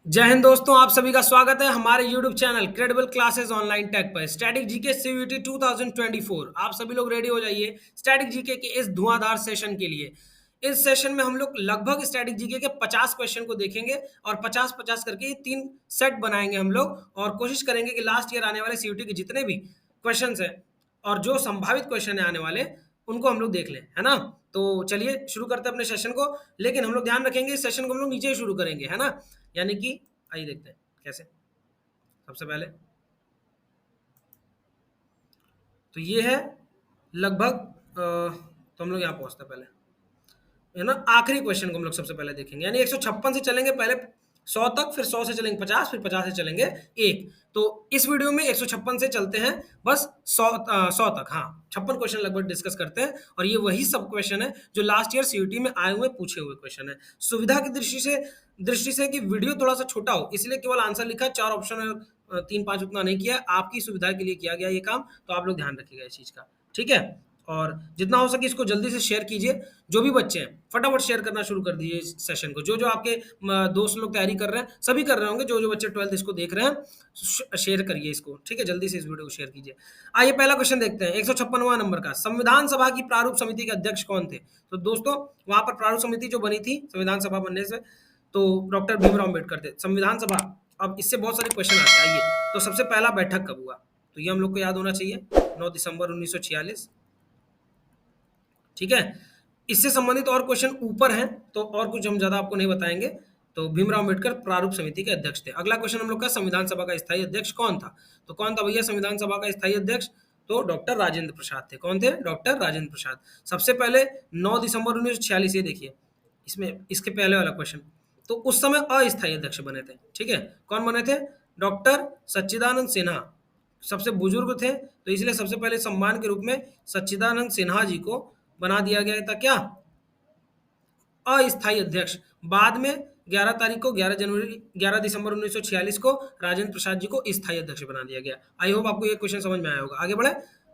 जय हिंद दोस्तों, आप सभी का स्वागत है हमारे YouTube channel credible classes online tech पर। स्टैटिक जीके सीयूईटी 2024 आप सभी लोग रेडी हो जाइए स्टैटिक जीके के इस धुआंधार सेशन के लिए। इस सेशन में हम लोग लगभग स्टैटिक जीके के 50 क्वेश्चन को देखेंगे और 50-50 करके ये 3 सेट बनाएंगे हम लोग और कोशिश करेंगे कि लास्ट ईयर आने वाले सीयूईटी के जितने भी क्वेश्चन हैं और जो संभावित क्वेश्चन है आने वाले उनको हम लोग देख लें, है ना। तो चलिए शुरू करते हैं अपने सेशन को, लेकिन हम लोग ध्यान रखेंगे इस सेशन को हम लोग नीचे ही शुरू करेंगे, है ना। यानी कि आइए देखते हैं कैसे। सबसे पहले तो ये है लगभग तो हम लोग यहाँ पहुंचते हैं पहले, है ना। आखिरी क्वेश्चन को हम लोग सबसे पहले देखेंगे, यानी 156 से चलेंगे पहले 100 तक, फिर 100 से चलेंगे 50, फिर 50 से चलेंगे 1। तो इस वीडियो में 156 से चलते हैं बस 100 तक। हाँ, 56 क्वेश्चन लगभग डिस्कस करते हैं और ये वही सब क्वेश्चन है जो लास्ट ईयर सीयूईटी में आए हुए पूछे हुए क्वेश्चन है। सुविधा की दृष्टि से कि वीडियो थोड़ा सा छोटा हो, इसलिए केवल आंसर लिखा है, 4 ऑप्शन है, 3-5 उतना नहीं किया है। आपकी सुविधा के लिए किया गया ये काम, तो आप लोग ध्यान रखिएगा इस चीज का, ठीक है। और जितना हो सके इसको जल्दी से शेयर कीजिए। जो भी बच्चे हैं फटाफट शेयर करना शुरू कर दीजिए इस सेशन को। जो जो आपके दोस्त लोग तैयारी कर रहे हैं सभी कर रहे होंगे, जो जो बच्चे 12th इसको देख रहे हैं शेयर करिए इसको, ठीक है। जल्दी से इस वीडियो को शेयर कीजिए। आइए पहला क्वेश्चन देखते हैं, 156वां नंबर का। संविधान सभा की प्रारूप समिति के अध्यक्ष कौन थे? तो दोस्तों वहां पर प्रारूप समिति जो बनी थी संविधान सभा बनने से, तो डॉक्टर भीमराव अम्बेडकर थे। संविधान सभा, अब इससे बहुत सारे क्वेश्चन आते हैं। आइए, तो सबसे पहला बैठक कब हुआ? तो ये हम लोग को याद होना चाहिए, 9 दिसंबर 1946, ठीक है। इससे संबंधित और क्वेश्चन ऊपर हैं, तो और कुछ हम ज्यादा आपको नहीं बताएंगे। तो भीमराव अम्बेडकर प्रारूप समिति के अध्यक्ष थे। अगला क्वेश्चन हम लोग का, संविधान सभा का स्थायी अध्यक्ष कौन था? तो कौन था भैया संविधान सभा का स्थायी अध्यक्ष? तो डॉक्टर राजेंद्र प्रसाद थे। कौन थे? डॉक्टर राजेंद्र प्रसाद। सबसे पहले 9 दिसंबर 1946, ये देखिए इसमें इसके पहले वाला क्वेश्चन, तो उस समय अस्थायी अध्यक्ष बने थे, ठीक है। कौन बने थे? डॉक्टर सच्चिदानंद सिन्हा सबसे बुजुर्ग थे, तो इसलिए सबसे पहले सम्मान के रूप में सच्चिदानंद सिन्हा जी को बना दिया गया था क्या? अस्थायी अध्यक्ष। बाद में 11 दिसंबर 1946 को राजेंद्र प्रसाद जी को स्थायी अध्यक्ष बना दिया गया। आई होप आपको ये क्वेश्चन समझ में आया होगा। आगे बढ़े,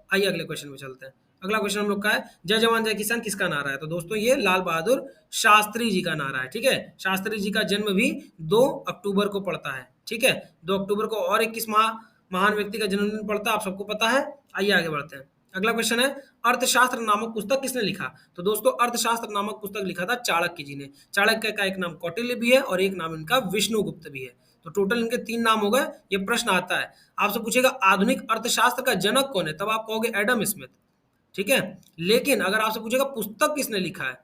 आइए अगले क्वेश्चन में चलते हैं। अगला क्वेश्चन हम लोग का है, जय जवान जय किसान किसका नारा है? तो दोस्तों ये लाल बहादुर शास्त्री जी का नारा है, ठीक है। शास्त्री जी का जन्म भी 2 अक्टूबर को पड़ता है, ठीक है। 2 अक्टूबर को और 21 महान व्यक्ति का जन्मदिन पड़ता है, आप सबको पता है। आइए आगे बढ़ते हैं। अगला क्वेश्चन है, अर्थशास्त्र नामक पुस्तक किसने लिखा? तो दोस्तों अर्थशास्त्र नामक पुस्तक लिखा था चाणक्य जी ने। चाणक्य का एक नाम कौटिल्य भी है और एक नाम इनका विष्णुगुप्त भी है। तो टोटल इनके 3 नाम हो गए। ये प्रश्न आता है, आपसे पूछेगा आधुनिक अर्थशास्त्र का जनक कौन है, तब आप कहोगे एडम स्मिथ, ठीक है। लेकिन अगर आपसे पूछेगा पुस्तक किसने लिखा है,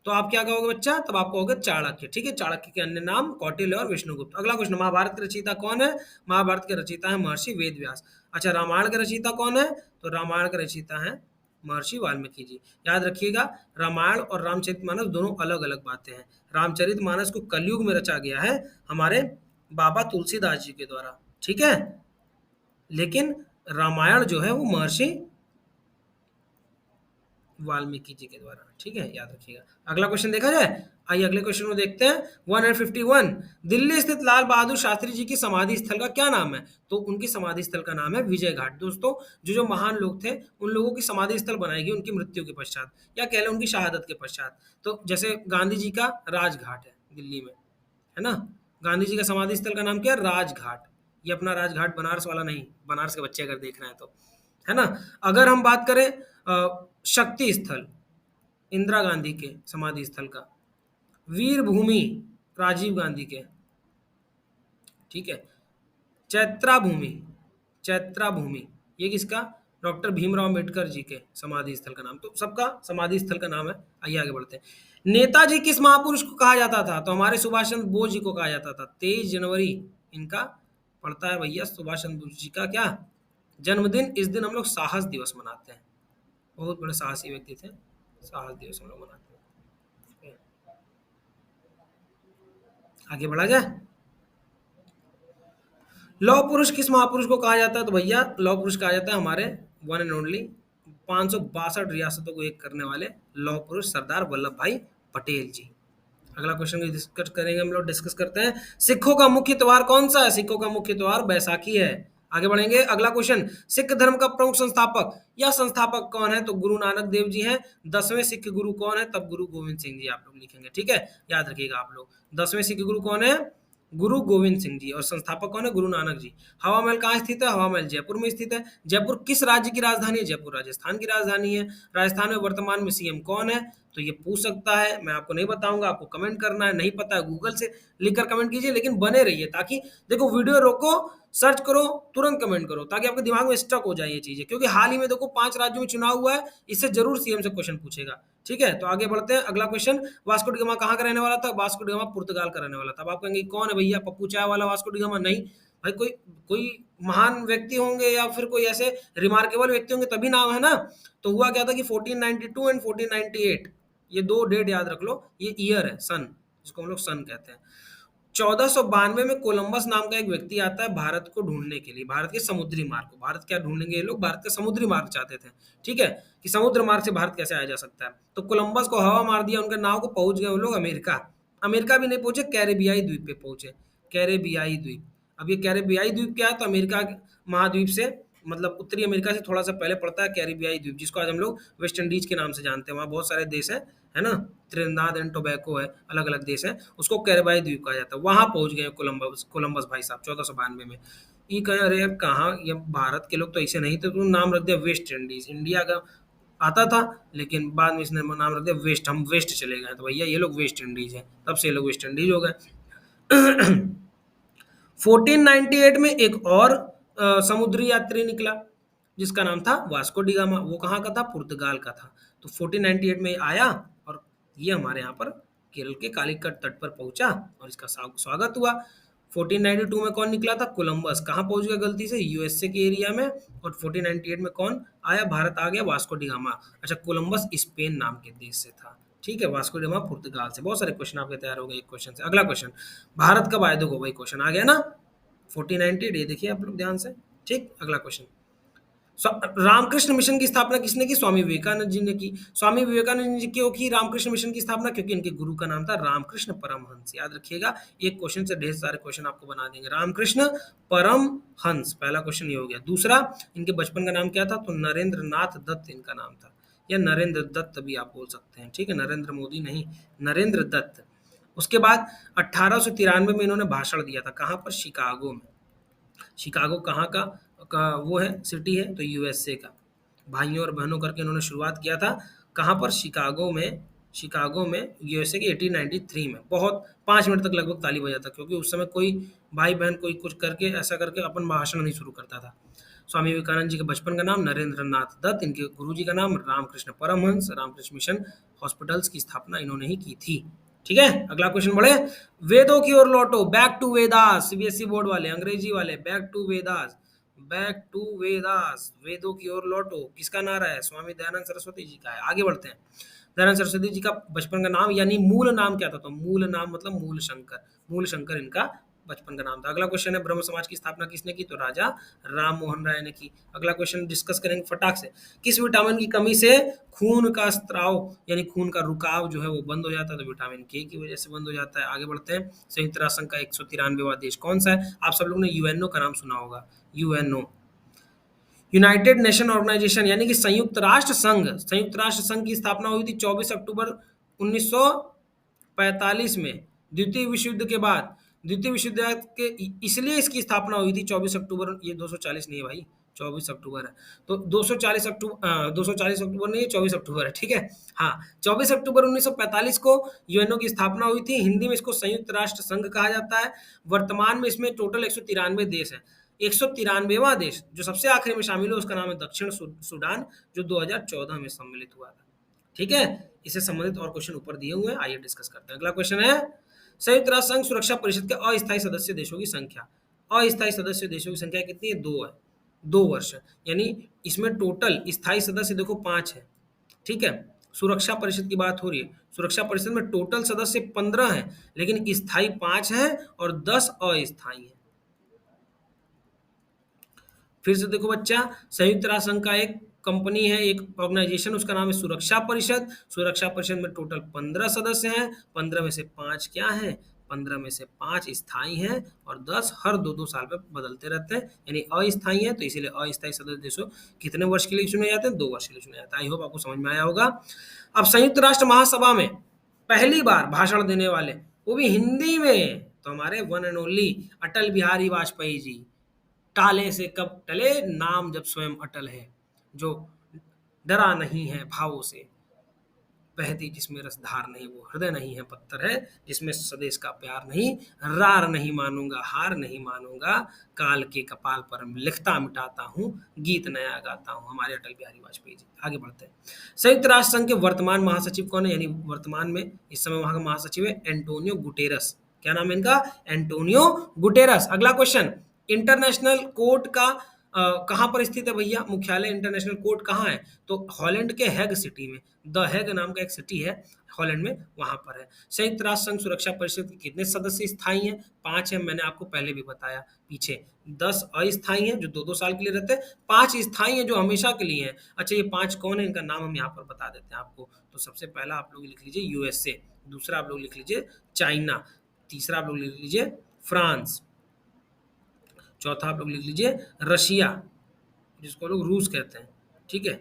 तो आप क्या कहोगे बच्चा? तब आप कहोगे चाणक्य, ठीक है। चाणक्य के अन्य नाम कौटिल्य और विष्णुगुप्त। अगला क्वेश्चन, महाभारत के रचयिता कौन है? महाभारत के रचयिता है महर्षि वेदव्यास। अच्छा, रामायण के रचयिता कौन है? तो रामायण के रचयिता है महर्षि वाल्मीकि जी। याद रखिएगा, रामायण और रामचरितमानस दोनों अलग अलग बातें हैं। रामचरितमानस को कलयुग में रचा गया है हमारे बाबा तुलसीदास जी के द्वारा, ठीक है। लेकिन रामायण जो है वो महर्षि वाल्मीकि जी के द्वारा, ठीक है, याद रखिएगा। अगला क्वेश्चन देखा जाए, आइए अगले क्वेश्चन में देखते हैं। 151, दिल्ली स्थित लाल बहादुर शास्त्री जी की समाधि स्थल का क्या नाम है? तो उनकी समाधि स्थल का नाम है विजय घाट। दोस्तों जो जो महान लोग थे उन लोगों की समाधि स्थल बनाई गई उनकी मृत्यु के पश्चात, या कह लें उनकी शहादत के पश्चात। तो जैसे गांधी जी का राजघाट है दिल्ली में, है ना। गांधी जी का समाधि स्थल का नाम क्या है? राजघाट। ये अपना राजघाट बनारस वाला नहीं, बनारस के बच्चे अगर देख रहे हैं तो, है ना। अगर हम बात करें शक्ति स्थल इंदिरा गांधी के समाधि स्थल का, वीर भूमि राजीव गांधी के, ठीक है। चैत्रा भूमि, चैत्रा भूमि ये किसका? डॉक्टर भीमराव अम्बेडकर जी के समाधि स्थल का नाम। तो सबका समाधि स्थल का नाम है। आइए आगे बढ़ते हैं। नेताजी किस महापुरुष को कहा जाता था? तो हमारे सुभाष चंद्र बोस जी को कहा जाता था। 23 जनवरी इनका पड़ता है भैया सुभाष चंद्र बोस जी का क्या जन्मदिन। इस दिन हम लोग साहस दिवस मनाते हैं। बहुत बड़े साहसी व्यक्ति थे, साहस दिवस हम लोग मनाते हैं। आगे बढ़ा जाए, लौह पुरुष किस महापुरुष को कहा जाता है? तो भैया लौह पुरुष कहा जाता है हमारे वन एंड ओनली 562 रियासतों को एक करने वाले लौह पुरुष सरदार वल्लभ भाई पटेल जी। अगला क्वेश्चन डिस्कस करेंगे हम लोग, डिस्कस करते हैं। सिखों का मुख्य त्योहार कौन सा है? सिखों का मुख्य त्योहार बैसाखी है। आगे बढ़ेंगे, अगला क्वेश्चन, सिख धर्म का प्रमुख संस्थापक या संस्थापक कौन है? तो गुरु नानक देव जी हैं। 10वें सिख गुरु कौन है? तब गुरु गोविंद सिंह जी आप लोग लिखेंगे, ठीक है, याद रखिएगा आप लोग। 10वें सिख गुरु कौन है? गुरु गोविंद सिंह जी। और संस्थापक कौन है? गुरु नानक जी। हवा महल कहाँ स्थित है? हवा महल जयपुर में स्थित है। जयपुर किस राज्य की राजधानी है? जयपुर राजस्थान की राजधानी है। राजस्थान में वर्तमान में सीएम कौन है? तो ये पूछ सकता है, मैं आपको नहीं बताऊंगा, आपको कमेंट करना है, नहीं पता है गूगल से लिखकर कमेंट कीजिए, लेकिन बने रहिए ताकि देखो वीडियो रोको, सर्च करो, तुरंत कमेंट करो ताकि आपके दिमाग में स्टक हो जाए ये चीजें, क्योंकि हाल ही में देखो 5 राज्यों में चुनाव हुआ है, इससे जरूर सीएम से क्वेश्चन पूछेगा। ठीक है, तो आगे बढ़ते हैं। अगला क्वेश्चन, वास्को डी गामा कहाँ का रहने वाला था? वास्को डी गामा पुर्तगाल का रहने वाला था। अब आप कहेंगे कौन है भैया, पप्पू चाय वाला वास्को डी गामा? नहीं भाई, कोई कोई महान व्यक्ति होंगे या फिर कोई ऐसे रिमार्केबल व्यक्ति होंगे तभी नाम है ना। तो हुआ क्या था कि 1492 एंड 1498, ये 2 डेट याद रख लो, ये ईयर है, सन, जिसको हम लोग सन कहते हैं। 1492 में कोलंबस नाम का एक व्यक्ति आता है भारत को ढूंढने के लिए, भारत के समुद्री मार्ग को। भारत क्या ढूंढेंगे ये लोग? भारत का समुद्री मार्ग चाहते थे। ठीक है, कि समुद्र मार्ग से भारत कैसे आया जा सकता है। तो कोलंबस को हवा मार दिया, उनके नाव को, पहुंच गए वो लोग अमेरिका। अमेरिका भी नहीं पहुंचे, कैरेबियाई द्वीप पे पहुंचे। कैरेबियाई द्वीप, अब ये कैरेबियाई द्वीप क्या है? तो अमेरिका महाद्वीप से, मतलब उत्तरी अमेरिका से थोड़ा सा पहले पड़ता है कैरेबियाई द्वीप, जिसको आज हम लोग वेस्ट इंडीज के नाम से जानते हैं। वहाँ बहुत सारे देश है ना, त्रिनिदाद एंड टोबैको है, अलग अलग देश है, उसको कैरेबियाई द्वीप कहा जाता है। वहां पहुंच गए कोलंबस, कोलंबस भाई साहब 1492 में। ये कहे अरे यार कहाँ, ये भारत के लोग तो ऐसे नहीं थे, तो नाम रख दिया वेस्ट इंडीज। इंडिया का आता था, लेकिन बाद में इसने नाम रख दिया वेस्ट, हम वेस्ट चले गए, तो भैया ये लोग वेस्ट इंडीज है, तब से ये लोग वेस्ट इंडीज हो गए। 1498 में एक और समुद्री यात्री निकला जिसका नाम था वास्को डी गामा। वो कहाँ का था? पुर्तगाल का था। तो 1498 में आया और ये हमारे यहाँ पर केरल के कालीकट तट पर पहुंचा और इसका स्वागत हुआ। 1492 में कौन निकला था? कोलंबस। कहाँ पहुंच गया गलती से? यूएसए के एरिया में। और 1498 में कौन आया? भारत आ गया, वास्को डी गामा। अच्छा, कोलंबस स्पेन नाम के देश से था। ठीक है, वास्को डी गामा पुर्तगाल से। बहुत सारे क्वेश्चन आपके तैयार हो गए एक क्वेश्चन से। अगला क्वेश्चन, भारत कब आया? देखो भाई क्वेश्चन आ गया ना, 1498, ये देखिए आप लोग ध्यान से। ठीक, अगला क्वेश्चन, रामकृष्ण मिशन की स्थापना किसने की? स्वामी विवेकानंद जी ने की। स्वामी विवेकानंद जी क्यों की रामकृष्ण मिशन की स्थापना? क्योंकि इनके गुरु का नाम था रामकृष्ण परमहंस। याद रखिएगा, एक क्वेश्चन से ढेर सारे क्वेश्चन आपको बना देंगे। रामकृष्ण परमहंस, पहला क्वेश्चन ये हो गया। दूसरा, इनके बचपन का नाम क्या था? तो नरेंद्र नाथ दत्त इनका नाम था, या नरेंद्र दत्त भी आप बोल सकते हैं। ठीक है, नरेंद्र मोदी नहीं, नरेंद्र दत्त। उसके बाद 1893 में इन्होंने भाषण दिया था। कहाँ पर? शिकागो में। शिकागो कहाँ का वो है, सिटी है? तो यूएसए का। भाइयों और बहनों करके इन्होंने शुरुआत किया था। कहाँ पर? शिकागो में। शिकागो में यूएसए के 1893 में। बहुत 5 मिनट तक लगभग ताली बजाता, क्योंकि उस समय कोई भाई बहन कोई कुछ करके ऐसा करके अपन भाषण नहीं शुरू करता था। स्वामी विवेकानंद जी के बचपन का नाम नरेंद्र नाथ दत्त, इनके गुरु जी का नाम रामकृष्ण परमहंस। रामकृष्ण मिशन हॉस्पिटल्स की स्थापना इन्होंने ही की थी। ठीक है, अगला क्वेश्चन बढ़े। वेदों की ओर लौटो, back to Vedas. CBSE board वाले, अंग्रेजी वाले, back to Vedas, back to Vedas, वेदों की ओर लौटो, किसका नारा है? स्वामी दयानंद सरस्वती जी का है। आगे बढ़ते हैं। दयानंद सरस्वती जी का बचपन का नाम यानी मूल नाम क्या था? तो मूल नाम मतलब मूल शंकर, मूल शंकर इनका बचपन का नाम था। अगला क्वेश्चन है, ब्रह्म समाज की स्थापना किसने की? तो राजा राम मोहन राय ने की। अगला क्वेश्चन डिस्कस करेंगे फटाक से। किस विटामिन की कमी से खून का स्त्राव यानी खून का रुकाव जो है वो बंद हो जाता है? तो विटामिन के की वजह से बंद हो जाता है। आगे बढ़ते हैं। संयुक्त राष्ट्र संघ का 193वां देश कौन सा है? आप सब लोगों ने यूएनओ का नाम सुना होगा, यूएनओ, यूनाइटेड नेशन ऑर्गेनाइजेशन, यानी कि संयुक्त राष्ट्र संघ। संयुक्त राष्ट्र संघ की स्थापना हुई थी 24 अक्टूबर 1945 में, द्वितीय विश्व युद्ध के बाद। द्वितीय विश्व युद्ध के इसलिए इसकी स्थापना हुई थी 24 अक्टूबर, ये 240 नहीं है भाई, 24 अक्टूबर है। तो 240 अक्टूबर नहीं है, 24 अक्टूबर है। ठीक है, हाँ, 24 अक्टूबर 1945 को यूएनओ की स्थापना हुई थी। हिंदी में इसको संयुक्त राष्ट्र संघ कहा जाता है। वर्तमान में इसमें टोटल 193 देश हैं। 193वां देश जो सबसे आखिरी में शामिल है उसका नाम है दक्षिण सूडान, जो 2014 में सम्मिलित हुआ था। ठीक है, इससे संबंधित और क्वेश्चन ऊपर दिए हुए हैं, आइए डिस्कस करते हैं। अगला क्वेश्चन है, संयुक्त राष्ट्र संघ सुरक्षा परिषद के अस्थायी सदस्य देशों की संख्या। अस्थायी सदस्य देशों की संख्या कितनी है? 2 है, 2 वर्ष, यानी इसमें टोटल स्थायी सदस्य देखो 5 है। ठीक है, सुरक्षा परिषद की बात हो रही है। सुरक्षा परिषद में टोटल सदस्य 15 हैं, लेकिन स्थायी 5 हैं और 10 अस्थायी हैं। फिर से देखो बच्चा, संयुक्त राष्ट्र संघ का एक कंपनी है, एक ऑर्गेनाइजेशन, उसका नाम है सुरक्षा परिषद। सुरक्षा परिषद में टोटल 15 सदस्य हैं। 15 में से 5 क्या हैं? 15 में से 5 स्थायी हैं और 10 हर 2-2 साल पे बदलते रहते हैं, यानी अस्थायी हैं। तो इसीलिए अस्थायी सदस्य देशों कितने वर्ष के लिए चुने जाते हैं? 2 वर्ष के लिए चुने जाते हैं। आई होप आपको समझ में आया होगा। अब संयुक्त राष्ट्र महासभा में पहली बार भाषण देने वाले, वो भी हिंदी में, तो हमारे one and only Atal Bihari Vajpayee ji. टाले से कब टले, नाम जब स्वयं अटल है, जो डरा नहीं है भावों से, बहती जिसमें रसधार नहीं, वो हृदय नहीं है पत्थर है, जिसमें स्वदेश का प्यार नहीं, रार नहीं मानूंगा हार नहीं मानूंगा, काल के कपाल पर लिखता मिटाता हूँ, गीत नया गाता हूँ। हमारे अटल बिहारी वाजपेयी जी। आगे बढ़ते हैं। संयुक्त राष्ट्र संघ के वर्तमान महासचिव कौन है, यानी वर्तमान में इस समय वहां का महासचिव है एंटोनियो गुटेरस। क्या नाम है इनका, एंटोनियो गुटेरस। अगला क्वेश्चन, इंटरनेशनल कोर्ट का कहाँ पर स्थित है भैया, मुख्यालय इंटरनेशनल कोर्ट कहाँ है, तो हॉलैंड के हैग सिटी में, द हैग नाम का एक सिटी है हॉलैंड में, वहां पर है। संयुक्त राष्ट्र संघ सुरक्षा परिषद के कितने सदस्य स्थायी हैं, 5 है, मैंने आपको पहले भी बताया पीछे। 10 अस्थायी हैं जो 2-2 साल के लिए रहते हैं, 5 स्थायी हैं जो हमेशा के लिए हैं। अच्छा, ये 5 कौन है, इनका नाम हम यहाँ पर बता देते हैं आपको। तो सबसे पहला आप लोग लिख लीजिए यूएसए, दूसरा आप लोग लिख लीजिए चाइना, तीसरा आप लोग लिख लीजिए फ्रांस, चौथा आप लोग लिख लीजिए रशिया, जिसको लोग रूस कहते हैं, ठीक है।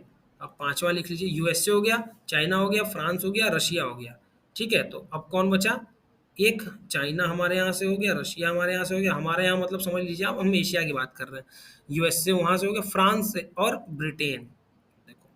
अब पांचवा लिख लीजिए यूएसए हो गया, चाइना हो गया, फ्रांस हो गया, रशिया हो गया, ठीक है। तो अब कौन बचा, एक चाइना हमारे यहाँ से हो गया, रशिया हमारे यहाँ से हो गया, हमारे यहाँ मतलब समझ लीजिए आप, हम एशिया की बात कर रहे हैं। यूएसए वहां से हो गया, फ्रांस से और ब्रिटेन। देखो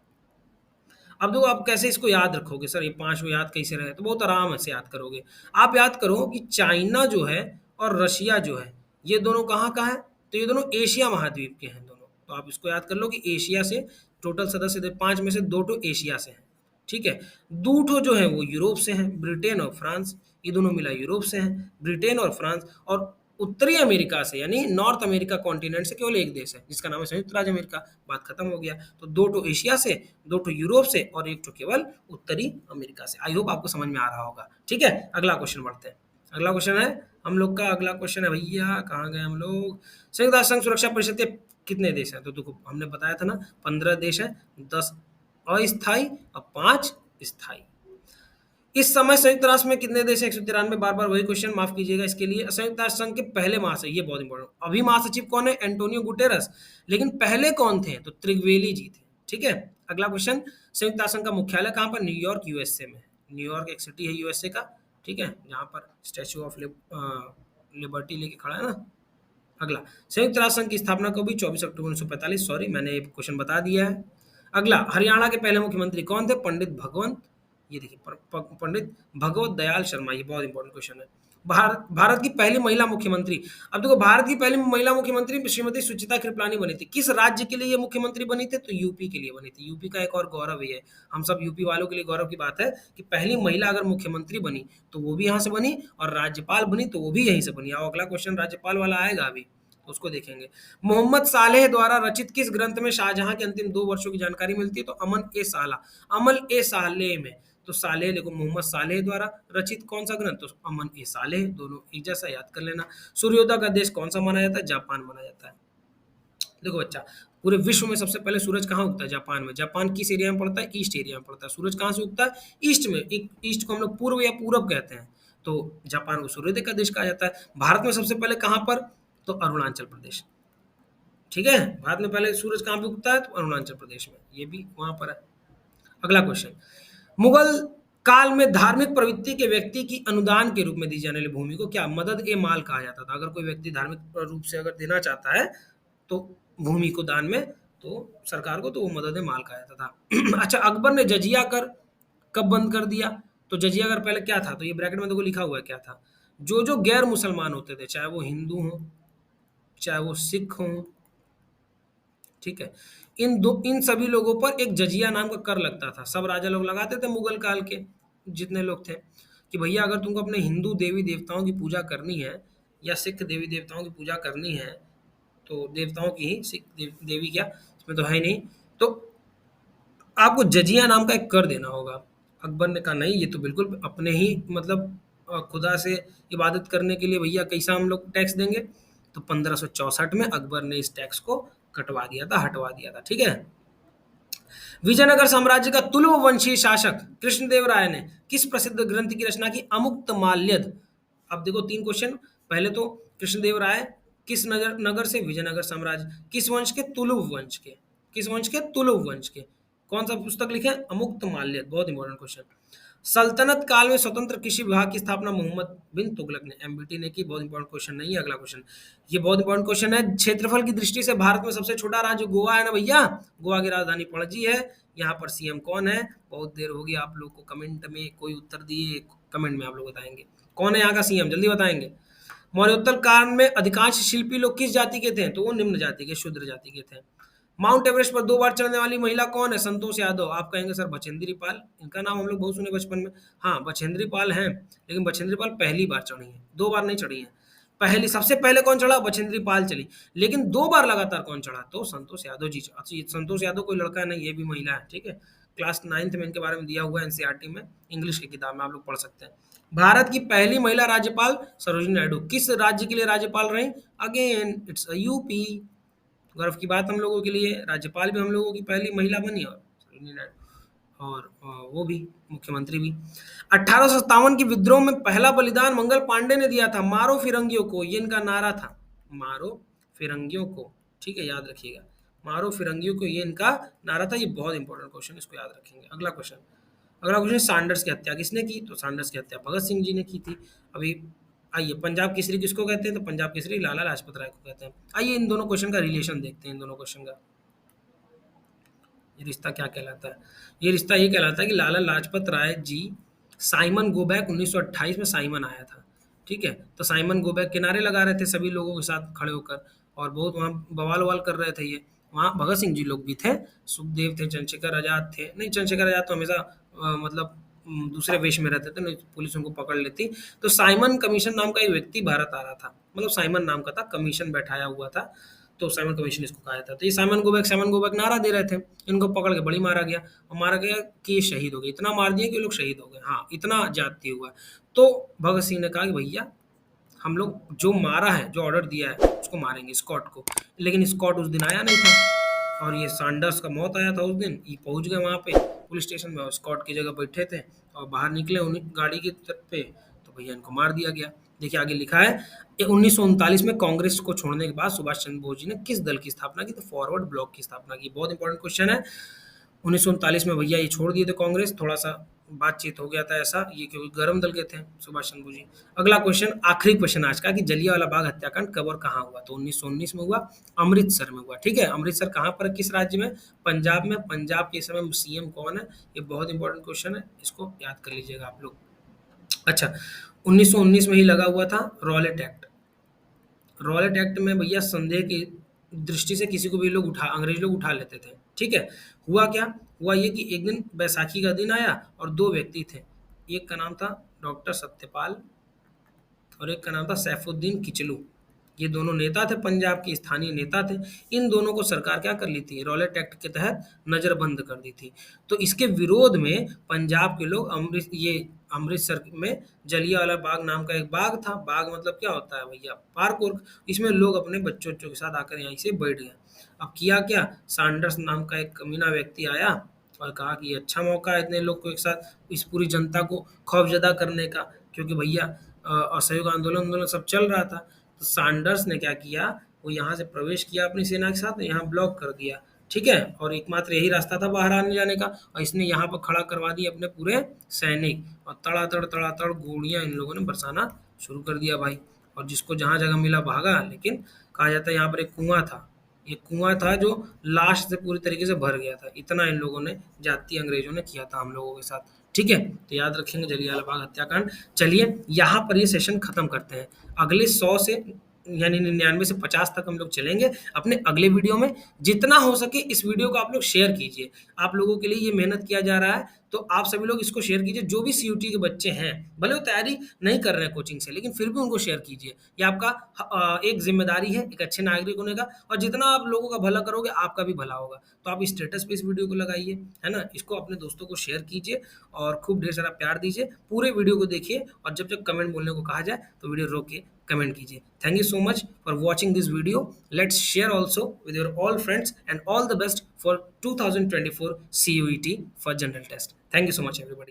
अब देखो आप कैसे इसको याद रखोगे, सर ये 5 याद कैसे रहे, तो बहुत आराम से याद करोगे। आप याद करो कि चाइना जो है और रशिया जो है, ये दोनों कहाँ का है, तो ये दोनों एशिया महाद्वीप के हैं दोनों। तो आप इसको याद कर लो कि एशिया से टोटल सदस्य 5 में से 2 तो एशिया से हैं, ठीक है। 2 ठो जो है वो यूरोप से हैं, ब्रिटेन और फ्रांस, ये दोनों मिला यूरोप से हैं, ब्रिटेन और फ्रांस। और उत्तरी अमेरिका से यानी नॉर्थ अमेरिका कॉन्टिनेंट से केवल एक देश है जिसका नाम है संयुक्त राज्य अमेरिका। बात खत्म हो गया। तो 2 ठो एशिया से, 2 ठो यूरोप से और 1 ठो केवल उत्तरी अमेरिका से। आई होप आपको समझ में आ रहा होगा, ठीक है। अगला क्वेश्चन बढ़ते हैं। अगला क्वेश्चन है हम लोग का, अगला क्वेश्चन है भैया, कहाँ गए हम लोग, संयुक्त राष्ट्र संघ सुरक्षा परिषद के कितने देश हैं, तो देखो हमने बताया था ना 15 देश है, 10 अस्थायी और 5 स्थायी। इस समय संयुक्त राष्ट्र में कितने देश हैं, 193। बार बार वही क्वेश्चन, माफ कीजिएगा इसके लिए। संयुक्त राष्ट्र संघ के पहले महासचिव, ये बहुत इंपॉर्टेंट, अभी महासचिव कौन है, एंटोनियो गुटेरस, लेकिन पहले कौन थे, तो त्रिवेली जी थे, ठीक है। अगला क्वेश्चन, संयुक्त राष्ट्र संघ का मुख्यालय कहाँ पर, न्यूयॉर्क यूएसए में। न्यूयॉर्क एक सिटी है यूएसए का, ठीक है, जहाँ पर स्टैच्यू ऑफ लिबर्टी लेके खड़ा है ना। अगला, संयुक्त राष्ट्र संघ की स्थापना कब हुई, 24 अक्टूबर 1945। सॉरी मैंने ये क्वेश्चन बता दिया है। अगला, हरियाणा के पहले मुख्यमंत्री कौन थे, पंडित भगवंत, ये देखिए पंडित भगवत दयाल शर्मा, ये बहुत इंपॉर्टेंट क्वेश्चन है। भारत की पहली महिला मुख्यमंत्री, अब देखो भारत की पहली महिला मुख्यमंत्री श्रीमती सुचिता कृपलानी बनी थी। किस राज्य के लिए ये मुख्यमंत्री बनी थी, तो यूपी के लिए बनी थी। यूपी का एक और गौरव ये है, हम सब यूपी वालों के लिए गौरव की बात है कि पहली महिला अगर मुख्यमंत्री बनी तो वो भी यहाँ से बनी, और राज्यपाल बनी तो वो भी यहीं से बनी। आओ अगला क्वेश्चन राज्यपाल वाला आएगा अभी, उसको देखेंगे। मोहम्मद सालेह द्वारा रचित किस ग्रंथ में शाहजहां के अंतिम 2 वर्षों की जानकारी मिलती है, तो अमल ए साला, अमल ए सालेह में। तो सालेह देखो, मोहम्मद सालेह द्वारा रचित कौन सा ग्रंथ, तो अमन ए सालेह, दोनों एक जैसा, याद कर लेना। सूर्योदय का देश कौन सा माना जाता है, जापान माना जाता है। देखो बच्चा, पूरे विश्व में सबसे पहले सूरज कहाँ उगता है, जापान में। जापान किस एरिया में पड़ता है, ईस्ट एरिया में पड़ता है। सूरज कहाँ से उगता है, ईस्ट में। ईस्ट को हम लोग पूर्व या पूरब कहते हैं, तो जापान को सूर्योदय का देश कहा जाता है। भारत में सबसे पहले कहाँ पर, तो अरुणाचल प्रदेश, ठीक है। भारत में पहले सूरज कहाँ पे उगता है, तो अरुणाचल प्रदेश में, ये भी वहां पर है। अगला क्वेश्चन, मुगल काल में धार्मिक प्रवृत्ति के व्यक्ति की अनुदान के रूप में दी जाने वाली भूमि को क्या मदद ए माल कहा जाता था। अगर कोई व्यक्ति धार्मिक रूप से अगर देना चाहता है तो भूमि को दान में, तो सरकार को, तो वो मदद ए माल कहा जाता था। अच्छा, अकबर ने जजिया कर कब बंद कर दिया, तो जजिया कर पहले क्या था, तो ये ब्रैकेट में देखो लिखा हुआ है क्या था, जो जो गैर मुसलमान होते थे, चाहे वो हिंदू हों चाहे वो सिख हों, ठीक है, इन सभी लोगों पर एक जजिया नाम का कर लगता था। सब राजा लोग लगाते थे मुगल काल के जितने लोग थे, कि भैया अगर तुमको अपने हिंदू देवी देवताओं की पूजा करनी है या सिख देवी देवताओं की पूजा करनी है, तो देवताओं की ही, सिख देवी क्या इसमें तो है नहीं, तो आपको जजिया नाम का एक कर देना होगा। अकबर ने कहा नहीं, ये तो बिल्कुल अपने ही मतलब खुदा से इबादत करने के लिए भैया कैसा हम लोग टैक्स देंगे। तो 1564 में अकबर ने इस टैक्स को कटवा दिया था, हटवा दिया था, ठीक है। विजयनगर साम्राज्य का तुलु वंशीय शासक कृष्णदेवराय ने किस प्रसिद्ध ग्रंथ की रचना की, अमुक्त माल्यद। अब देखो 3 क्वेश्चन, पहले तो कृष्णदेवराय किस नगर से, विजयनगर साम्राज्य, किस वंश के, तुलुव वंश के, किस वंश के, तुलुव वंश के। कौन सा पुस्तक लिखे, अमुक्त माल्यद, बहुत इंपॉर्टेंट क्वेश्चन। सल्तनत काल में स्वतंत्र कृषि विभाग की स्थापना मोहम्मद बिन तुगलक ने, एमबीटी ने की। बहुत इंपॉर्टेंट क्वेश्चन नहीं है। अगला क्वेश्चन, ये बहुत इंपॉर्टेंट क्वेश्चन है। क्षेत्रफल की दृष्टि से भारत में सबसे छोटा राज्य गोवा है ना भैया, गोवा की राजधानी पणजी है। यहाँ पर सीएम कौन है? बहुत देर होगी आप लोग को कमेंट में कोई उत्तर दिए, कमेंट में आप लोग बताएंगे कौन है यहाँ का सीएम, जल्दी बताएंगे। मौर्योत्तर काल में अधिकांश शिल्पी लोग किस जाति के थे? तो वो निम्न जाति के, शूद्र जाति के थे। माउंट एवरेस्ट पर 2 बार चढ़ने वाली महिला कौन है? संतोष यादव। आप कहेंगे सर बछेंद्री पाल, इनका नाम हम लोग बहुत सुने बचपन में। हाँ, बछेंद्री पाल हैं, लेकिन बछेंद्री पाल पहली बार चढ़ी हैं, 2 बार नहीं चढ़ी हैं। पहली, सबसे पहले कौन चढ़ा? बछेंद्री पाल चली, लेकिन 2 बार लगातार कौन चढ़ा? तो संतोष यादव जी। संतोष यादव कोई लड़का नहीं, ये भी महिला है, ठीक है। क्लास 9th में इनके बारे में दिया हुआ है एनसीईआरटी में, इंग्लिश की किताब में आप लोग पढ़ सकते हैं। भारत की पहली महिला राज्यपाल सरोजिनी नायडू किस राज्य के लिए राज्यपाल रही? Again it's UP. गर्व की बात हम लोगों के लिए, राज्यपाल भी हम लोगों की पहली महिला बनी, और सरोजिनी नायडू, और वो भी मुख्यमंत्री भी। 1857 के विद्रोह में पहला बलिदान मंगल पांडे ने दिया था, मारो फिरंगियों को, ये इनका नारा था, मारो फिरंगियों को, ठीक है, याद रखिएगा, मारो फिरंगियों को, ये इनका नारा था। ये बहुत इंपॉर्टेंट क्वेश्चन, इसको याद रखेंगे। अगला क्वेश्चन, सांडर्स की हत्या किसने की? तो सांडर्स की हत्या भगत सिंह जी ने की थी। अभी आइए, पंजाब केसरी किसको कहते हैं? तो पंजाब केसरी लाला लाजपत राय को कहते हैं। आइए इन दोनों क्वेश्चन का रिलेशन देखते हैं, इन दोनों क्वेश्चन का ये रिश्ता क्या कहलाता है। ये रिश्ता ये कहलाता है कि Lala Lajpat Rai ji, Simon go back 1928 में साइमन आया था, ठीक है, तो साइमन गो बैक किनारे लगा रहे थे सभी लोगों के साथ खड़े होकर, और बहुत वहाँ बवाल ववाल कर रहे थे ये। वहाँ भगत सिंह जी लोग भी थे, सुखदेव थे, चंद्रशेखर आजाद थे, नहीं चंद्रशेखर आजाद तो हमेशा मतलब दूसरे वेश में रहते थे, नहीं पुलिस उनको पकड़ लेती। तो साइमन कमीशन नाम का एक व्यक्ति भारत आ रहा था, मतलब साइमन नाम का था, कमीशन बैठाया हुआ था, तो साइमन कमीशन इसको कहा जाता है। तो ये साइमन गो बैक नारा दे रहे थे, इनको पकड़ के बड़ी मारा गया, और मारा गया कि ये शहीद हो गए, इतना मार दिया कि ये लोग शहीद हो गए। हाँ, इतना जाती हुआ। तो भगत सिंह ने कहा कि भैया हम लोग जो मारा है, जो ऑर्डर दिया है उसको मारेंगे, स्कॉट को। लेकिन स्कॉट उस दिन आया नहीं था, और ये सैंडर्स का मौत आया था उस दिन। ये पहुंच गए वहाँ पे पुलिस स्टेशन में, और स्कॉट की जगह बैठे थे, और बाहर निकले उन्हीं गाड़ी की तरफ पे, तो भैया इनको मार दिया गया। देखिए आगे लिखा है, 1939 में कांग्रेस को छोड़ने के बाद सुभाष चंद्र बोस जी ने किस दल की स्थापना की? तो फॉरवर्ड ब्लॉक की स्थापना की। बहुत इंपॉर्टेंट क्वेश्चन है। 1939 में भैया ये छोड़ दिए थे कांग्रेस, थोड़ा सा बातचीत हो गया था ऐसा, ये क्योंकि गर्म दल के थे सुभाष चंद्र बोस जी। अगला क्वेश्चन, आखिरी क्वेश्चन आज का, कि जलियांवाला बाग हत्याकांड कब और कहाँ हुआ? तो 1919 में हुआ, अमृतसर में हुआ, ठीक है। अमृतसर कहाँ पर, किस राज्य में? पंजाब में। पंजाब के समय सीएम कौन है? ये बहुत इंपॉर्टेंट क्वेश्चन है, इसको याद कर लीजिएगा आप लोग। अच्छा, 1919 में ही लगा हुआ था रॉलेट एक्ट। रॉलेट एक्ट में भैया संदेह की दृष्टि से किसी को भी लोग अंग्रेज लोग उठा लेते थे, ठीक है। हुआ क्या? हुआ ये कि एक दिन बैसाखी का दिन आया, और 2 व्यक्ति थे, एक का नाम था डॉक्टर सत्यपाल, और एक का नाम था सैफुद्दीन किचलू। ये दोनों नेता थे, पंजाब के स्थानीय नेता थे। इन दोनों को सरकार क्या कर ली थी? रॉलेट एक्ट के तहत नजरबंद कर दी थी। तो इसके विरोध में पंजाब के लोग अमृतसर में जलियांवाला बाग नाम का एक बाग था। बाग मतलब क्या होता है भैया? पार्क उर्क। इसमें लोग अपने बच्चों के साथ आकर यहीं से बैठ गए। अब किया क्या, सैंडर्स नाम का एक कमीना व्यक्ति आया और कहा कि ये अच्छा मौका है इतने लोग को एक साथ, इस पूरी जनता को खौफजदा करने का, क्योंकि भैया असहयोग आंदोलन सब चल रहा था। तो सैंडर्स ने क्या किया, वो यहाँ से प्रवेश किया अपनी सेना के साथ, यहाँ ब्लॉक कर दिया, ठीक है, और एकमात्र यही रास्ता था बाहर आने जाने का, और इसने यहाँ पर खड़ा करवा दिए अपने पूरे सैनिक, और तड़ातड़ गोलियां इन लोगों ने बरसाना शुरू कर दिया भाई। और जिसको जहाँ जगह मिला भागा, लेकिन कहा जाता है यहाँ पर एक कुआं था, ये कुआं था जो लाश से पूरी तरीके से भर गया था। इतना इन लोगों ने, जाति अंग्रेजों ने किया था हम लोगों के साथ, ठीक है। तो याद रखेंगे जलियांवाला बाग हत्याकांड। चलिए यहाँ पर ये सेशन खत्म करते हैं। अगले 100 से यानी 99 से 50 तक हम लोग चलेंगे अपने अगले वीडियो में। जितना हो सके इस वीडियो को आप लोग शेयर कीजिए, आप लोगों के लिए ये मेहनत किया जा रहा है, तो आप सभी लोग इसको शेयर कीजिए। जो भी सीयूटी के बच्चे हैं, भले वो तैयारी नहीं कर रहे हैं कोचिंग से, लेकिन फिर भी उनको शेयर कीजिए। ये आपका एक जिम्मेदारी है एक अच्छे नागरिक होने का, और जितना आप लोगों का भला करोगे आपका भी भला होगा। तो आप स्टेटस पे इस वीडियो को लगाइए, है ना, इसको अपने दोस्तों को शेयर कीजिए, और खूब ढेर सारा प्यार दीजिए। पूरे वीडियो को देखिए, और जब जब कमेंट बोलने को कहा जाए तो वीडियो रोक के कमेंट कीजिए। Thank you so much for watching this video. Let's share also with your all friends, and all the best for 2024 CUET for general test. Thank you so much everybody.